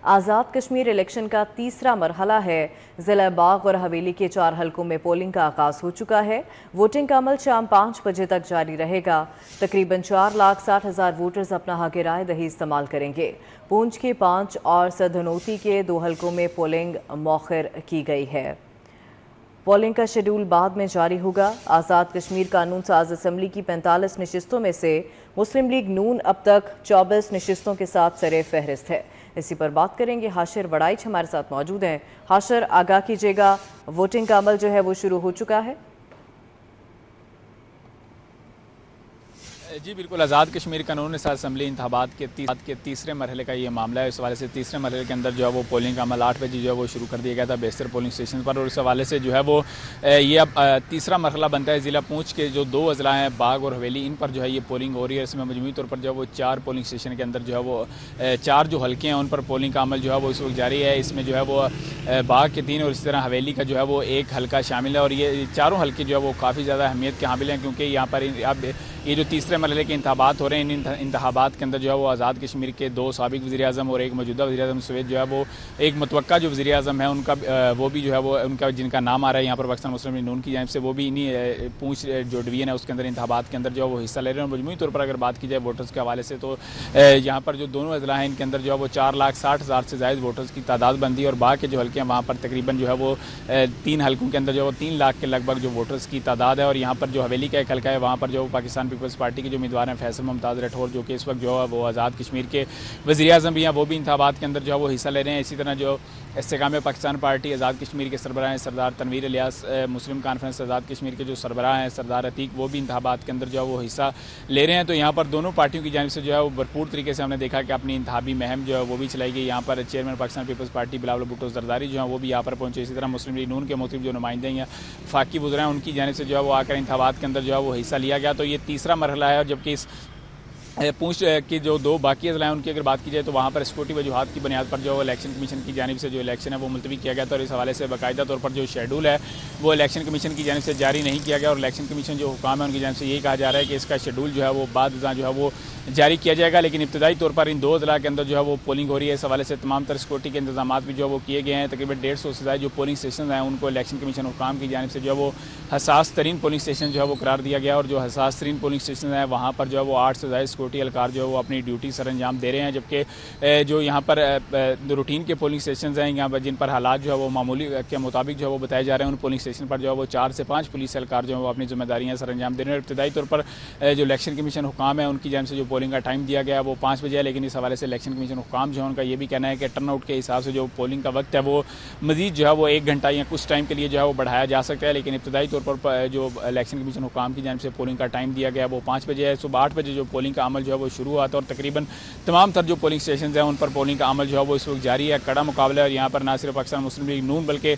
Azad Kashmir election का तीसरा मरहला है। ज़िला बाग और हवेली के 4 हलकों में पोलिंग का आगाज हो चुका है। वोटिंग का अमल शाम 5 बजे तक जारी रहेगा। तकरीबन 4,60,000 वोटर्स अपना हक राय दही इस्तेमाल करेंगे। पूंछ के 5 और सधनोती के 2 हलकों में पोलिंग मौखर की गई है। पोलिंग का शेड्यूल बाद में जारी होगा। आज़ाद कश्मीर कानून साज असम्बली की 45 नशिस्तों में से मुस्लिम लीग नून अब तक 24 नशिस्तों के साथ सरे फहरिस्त है। इसी पर बात करेंगे। हाशिर वड़ाइच हमारे साथ मौजूद हैं। हाशिर, आगाह कीजिएगा, वोटिंग का अमल जो है वो शुरू हो चुका है? जी बिल्कुल, आज़ाद कश्मीर कानून साज असम्बली इंतखाबात के तीसरे मरहले का ये मामला है। इस हवाले से तीसरे मरहले के अंदर जो है वो पोलिंग का अमल 8 बजे जो है वो शुरू कर दिया गया था बेशतर पोलिंग स्टेशन पर, और इस हवाले से जो है वो ये अब तीसरा मरहला बनता है। ज़िला पूंछ के जो 2 अजला हैं, बाग और हवेली, इन पर जो है ये पोलिंग हो रही है। इसमें मजमूई तौर पर जो है वो 4 पोलिंग स्टेशन के अंदर जो है वो 4 जो हल्के हैं उन पर पोलिंग का अमल जो है वो इस वक्त जारी है। इसमें जो है वो बाग के 3 और इसी तरह हवेली का जो है वो 1 हल्का शामिल है, और ये चारों हल्के जो है वो काफ़ी ज़्यादा अहमियत के हामिल हैं, क्योंकि यहाँ पर अब ये जो तीसरे मरहले के इंतखाबात हो रहे हैं, इन इंतखाबात के अंदर जो है वो आज़ाद कश्मीर के 2 साबिक वज़ीर-ए-आज़म और 1 मौजूदा वज़ीर-ए-आज़म समेत जो है वो एक मुतवक्का जो वज़ीर-ए-आज़म है उनका वो भी जो है वो उनका जिनका नाम आ रहा है यहाँ पर पाकिस्तान मुस्लिम लीग नून की जानिब से, वो भी इन्हीं पूंछ जो डिवीजन है उसके अंदर इंतखाबात के अंदर जो है वो हिस्सा ले रहे हैं। और मजमूई तौर पर अगर बात की जाए वोटर्स के हवाले से, तो यहाँ पर जो दोनों अजला हैं इनके अंदर जो है वो 4,60,000 से ज़ायद वोटर्स की तादाद बनती है, और बाकी के जो हल्के हैं वहाँ पर तकरीबन जो है वो 3 हल्कों के अंदर जो है वो 3 लाख के लगभग जो वोटर्स की तादाद है। और यहाँ पर जो हवेली का 1 हल्का है, वहाँ पर जो पाकिस्तान पीपल्स पार्टी के जो उम्मीदवार हैं फैसल मुमताज़ राठौर, जो कि इस वक्त जो है वो आज़ाद कश्मीर के वज़ीर-ए-आज़म भी हैं, वो भी इंतखाबात के अंदर जो है वो हिस्सा ले रहे हैं। इसी तरह जो इस्तेकाम पाकिस्तान पार्टी आज़ाद कश्मीर के सरबराह हैं सरदार तनवीर इलियास, मुस्लिम कॉन्फ्रेंस आज़ाद कश्मीर के जो सरबराह हैं सरदार अतीक, वो भी इंतखाबात के अंदर जो है वो हिस्सा ले रहे हैं। तो यहाँ पर दोनों पार्टियों की जानिब से जो है वो भरपूर तरीके से हमने देखा कि अपनी इंतखाबी मुहिम जो है वो भी चलाई गई। यहाँ पर चेयरमैन पाकिस्तान पीपल्स पार्टी बिलावल भुट्टो जरदारी जो है वो भी यहाँ पर पहुंचे। इसी तरह मुस्लिम लीग नून के मुख्तलिफ जो नुमाइंदे हैं, फाकी वज़रा हैं, उनकी जानिब से जो है वो आकर इंतखाबात के अंदर जो है वो हिस्सा लिया गया। तो ये तीसरा मरहला है, और जबकि इस पूंछ की जो 2 बाकी अजला हैं उनकी अगर बात की जाए तो वहाँ पर सिक्योरिटी वजूहात की बुनियाद पर जो इलेक्शन कमीशन की जानिब से जो इलेक्शन है वो मुलतवी किया गया था, और इस हवाले से बाकायदा तौर पर जो शेड्यूल है वो इलेक्शन कमीशन की जानिब से जारी नहीं किया गया। और इलेक्शन कमीशन जो हुकाम है उनकी जानिब से यही कहा जा रहा है कि इसका शेड्यूल जो है वो बाद जो है वो जारी किया जाएगा। लेकिन इब्तदाई तौर पर इन 2 अजला के अंदर जो है वो पोलिंग हो रही है। इस हवाले से तमाम तर सिक्योरिटी के इंतजाम भी जो है वो किए गए हैं। तकरीबन 150 से ज़्यादा जो पोलिंग स्टेशन हैं उनको इलेक्शन कमीशन हुकाम की जानिब से जो है वो हसास तरीन पोलिंग स्टेशन जो है वो करार दिया गया, और जो हसास तरीन पोलिंग स्टेशन है वहाँ पर जो है वो 8 से ज़्यादा सिक्योरिटी एहलकार जो है वो अपनी ड्यूटी सर अंजाम दे रहे हैं। जबकि जो यहाँ पर रूटीन के पोलिंग स्टेशन हैं यहाँ पर जिन पर हालात जो है वो मामूली के मुताबिक जो है वो बताए जा रहे हैं, उन पोलिंग स्टेशन पर जो है वो 4 से 5 पुलिस एहलकार जो है वो अपनी जिम्मेदारियाँ सर अंजाम दे रहे हैं। इब्तदाई तौर पर जो इलेक्शन कमीशन हुकाम है उनकी जानिब से जो पोलिंग का टाइम दिया गया है वो 5 बजे है, लेकिन इस हवाले से इलेक्शन कमीशन हुकाम जो है उनका ये भी कहना है कि टर्नआउट के हिसाब से जो पोलिंग का वक्त है वो मजीद जो है वो 1 घंटा या कुछ टाइम के लिए जो है वो बढ़ाया जा सकता है। लेकिन इब्तदाई तौर पर जो इलेक्शन कमीशन हुकाम की जानिब से पोलिंग का टाइम दिया गया है वो 5 बजे है। सुबह 8 बजे जो पोलिंग का अमल जो है वो शुरू हुआ था, और तकरीबन तमाम तर जो पोलिंग स्टेशन हैं उन पर पोलिंग का अमल जो है वो इस वक्त जारी है। कड़ा मुकाबला है, और यहाँ पर ना सिर्फ पाकिस्तान मुस्लिम लीग नून बल्कि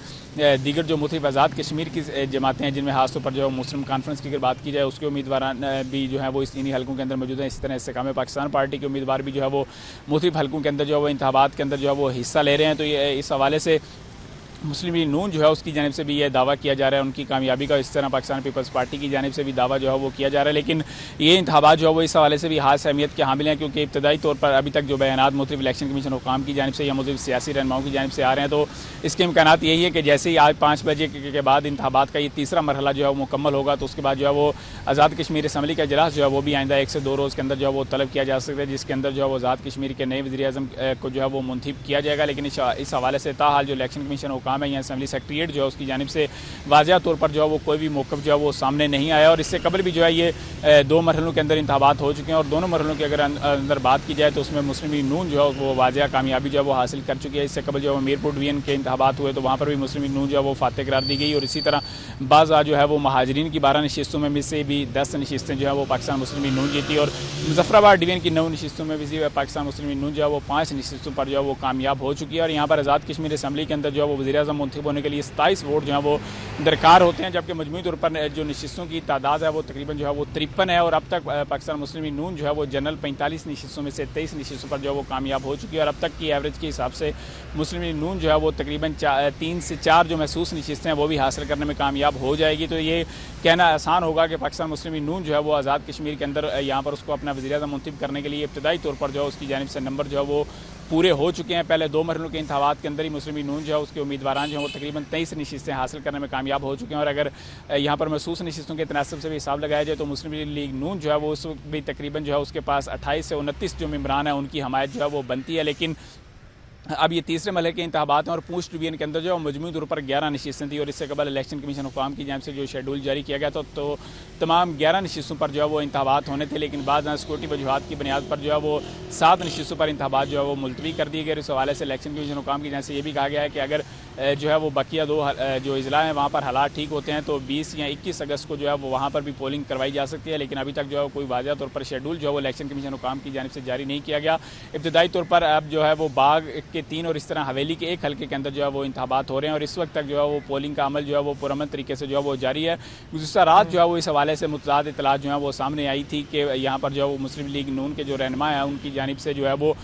दीगर जो मुख्तलिफ आज़ाद कश्मीर की जमातें हैं जिनमें खासतौर पर जो मुस्लिम कॉन्फ्रेंस की अगर बात की जाए उसके उम्मीदवार भी जो है वो इन्हीं हल्कों के अंदर मौजूद हैं। इसी तरह इस्तेकाम पाकिस्तान पार्टी के उम्मीदवार भी जो है वो मुख्तलिफ हल्कों के अंदर जो है वो इंतखाबात के अंदर जो है वो हिस्सा ले रहे हैं। तो ये इस हवाले से मुस्लिम लीग नून जो है उसकी जानिब से भी यह दावा किया जा रहा है उनकी कामयाबी का। इस तरह पाकिस्तान पीपल्स पार्टी की जानिब से भी दावा जो है वो किया जा रहा है। लेकिन ये इंतखाबात जो है वो इस हवाले से भी खास अहमियत के हामिल हैं, क्योंकि इब्तदाई तौर पर अभी तक जो बयानात मुख्तलिफ इलेक्शन कमीशन हुकाम की जानिब से या मुख्तलिफ सियासी रहनुमाओं की जानिब से आ रहे हैं, तो इसके इम्कानात यही है कि जैसे ही आज 5 बजे के बाद इंतखाबात का ये तीसरा मरहला जो है वो मुकम्मल होगा, तो उसके बाद जो है वो आज़ाद कश्मीर असम्बली का इजलास जो है वो भी आइंदा 1 से 2 रोज़ के अंदर जो है वो तलब किया जा सकता है, जिसके अंदर जो है वो आज़ाद कश्मीर के नए वज़ीर-ए-आज़म को जो है वो मुंतखब किया जाएगा। लेकिन इस हवाले से ताहाल जो इलेक्शन कमीशन हुकाम है या असम्बली सेक्रेटरीट जो है उसकी जानिब से वाज़िया तौर पर जो है वो कोई भी मौक़िफ़ जो है वो सामने नहीं आया। और इससे कबल भी जो है ये 2 मरहलों के अंदर इंतखाबात हो चुके हैं, और दोनों मरहलों की अगर अंदर बात की जाए तो उसमें मुस्लिम लीग नून जो है वो वाज़िया कामयाबी जो है वो हासिल कर चुकी है। इससे कबल जो है मीरपुर डिवीजन के इंतखाबात हुए तो वहाँ पर भी मुस्लिम लीग नून जो है वो फातह करार दी गई, और इसी तरह बाज़ा जो है वो महाजरीन की 12 नशिस्तों में से भी 10 नशिस्तें जो है वो पाकिस्तान मुस्लिम लीग नून जीती, और मुजफ्फराबाद डिवीजन की 9 नशिस्तों में भी पाकिस्तान मुस्लिम लीग नून जो है वो 5 नशिस्तों पर जो है वो कामयाब हो चुकी है। और यहाँ पर आज़ाद कश्मीर असम्बली के अंदर जो है वो वज़ीर-ए-आज़म मुंतखब होने के लिए 27 वोट जो है वो दरकार होते हैं, जबकि मजमूई तौर पर जो नशिस्तों की तादाद है वो तकरीबन जो है वो 53 है। और अब तक पाकिस्तान मुस्लिम लीग नून जो है वो जनरल 45 नशिस्तों में से 23 नशिस्तों पर जो है वो कामयाब हो चुकी है, और अब तक की एवरेज के हिसाब से मुस्लिम लीग नून जो है वो तकरीबन 3 से 4 जो महसूस नशिस्तें हैं वो भी हासिल करने में कामयाब हो जाएगी। तो ये कहना आसान होगा कि पाकिस्तान मुस्लिम लीग नून जो है वो आज़ाद कश्मीर के अंदर यहाँ पर उसको अपना वज़ीर-ए-आज़म मुंतखब करने के लिए इब्तदाई तौर पर जो है उसकी जानिब से नंबर जो है वो पूरे हो चुके हैं। पहले 2 मरहलों के इंतखाबात के अंदर ही मुस्लिम लीग नून जो है उसके उम्मीदवार जो हैं वो तकरीबन 23 नशिस्तें हासिल करने में कामयाब हो चुके हैं। और अगर यहाँ पर महसूस नशिस्तों के तनासब से भी हिसाब लगाया जाए तो मुस्लिम लीग नून जो है वो उस वक्त भी तकरीबन जो है उसके पास 28 से 29 जो मेंबरान है उनकी हमायत जो है वो बनती है। लेकिन अब ये तीसरे मरहले के इंतखाबात हैं और पूंछ डिवीजन के अंदर जो है मजमूई तौर पर 11 नशिस्तें थी और इससे कबल इलेक्शन कमीशन हुकाम की जानिब से जो शेड्यूल जारी किया गया था तो तमाम 11 नशिस्तों पर जो है वो इंतखाबात होने थे। लेकिन बाद में सिक्योरिटी वजूहात की बुनियाद पर जो है वो 7 नशिस्तों पर इंतखाबात जो है वो मुलतवी कर दिए गए। इस हवाले से इलेक्शन कमीशन हुकाम की जानिब से ये भी कहा गया है कि अगर जो है वो बकिया 2 जो अजला हैं वहाँ पर हालात ठीक होते हैं तो 20 या 21 अगस्त को जो है वो वहाँ पर भी पोलिंग करवाई जा सकती है। लेकिन अभी तक जो है कोई वाज़ह तौर पर शेड्यूल जो है वो इलेक्शन कमीशन हुकाम की जानिब से जारी नहीं किया गया। इब्तदाई तौर पर अब जो है वो बाग के 3 और इस तरह हवेली के एक हल्के के अंदर जो है वो इंतखाबात हो रहे हैं और इस वक्त तक जो है वो पोलिंग का अमल जो है वो पुरअमन तरीके से जो है वो जारी है। गुज़िश्ता रात जो है वो इस हवाले से मुतज़ाद इत्तलात जो है वो सामने आई थी कि यहाँ पर जो है वो मुस्लिम लीग नून के जो रहनुमा है उनकी जानिब से जो है वो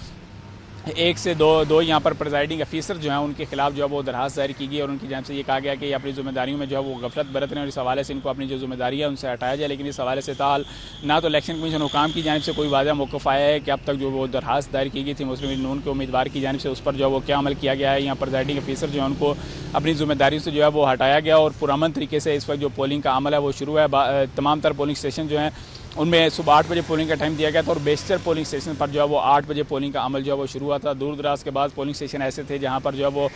1 से 2 यहाँ पर प्रिजाइडिंग अफीसर जो हैं उनके खिलाफ जो है वो दरखास्त दायर की गई और उनकी जानिब से ये कहा गया कि ये अपनी जिम्मेदारियों में जो है वो गफलत बरत रहे हैं और इस हवाले से इनको अपनी जो जिम्मेदारी है उनसे हटाया जाए। लेकिन इस हवाले से ताल ना तो इलेक्शन कमीशन हुकाम की जानिब से कोई वाज़ह मौक़िफ़ आया है कि अब तक जो वो दरखास्त दायर की गई थी मुस्लिम लीग नून के उम्मीदवार की जानिब से उस पर जो है वो क्या अमल किया गया है। यहाँ प्रिजाइडिंग अफीसर जो है उनको अपनी जिम्मेदारियों से जो है वो हटाया गया और पुरअमन तरीके से इस वक्त जो पोलिंग का अमल है वो शुरू है। तमाम तर पोलिंग स्टेशन जो हैं उनमें सुबह 8 बजे पोलिंग का टाइम दिया गया था और बेशतर पोलिंग स्टेशन पर जो है वो 8 बजे पोलिंग का अमल जो है वो शुरू हुआ था। दूर दराज के बाद पोलिंग स्टेशन ऐसे थे जहां पर जो है वो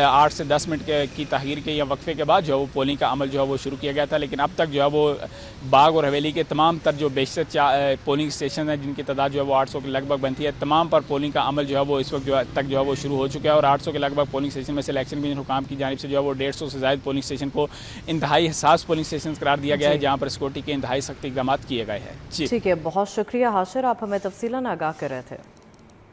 8 से 10 मिनट की ताख़ीर के या वक्फे के बाद जो है वो पोलिंग का अमल जो है वो शुरू किया गया था। लेकिन अब तक जो है वो बाग और हवेली के तमाम तर जो बेशतर पोलिंग स्टेशन हैं जिनकी तादाद जो है वो 800 के लगभग बनती है, तमाम पर पोलिंग का अमल जो है वो इस वक्त जो है तक जो है वो शुरू हो चुका है। और 800 के लगभग पोलिंग स्टेशन में से इलेक्शन कमीशन हुकाम की जानिब से जो है वो 150 से ज़ायद पोलिंग स्टेशन को इंतहाई हसास पोलिंग स्टेशन करार दिया गया है जहाँ पर सिक्योरिटी के इंतहाई सख्त इक़दाम किए गए हैं। ठीक है, बहुत शुक्रिया हाशिर, आप हमें तफसीलन आगाह कर रहे थे।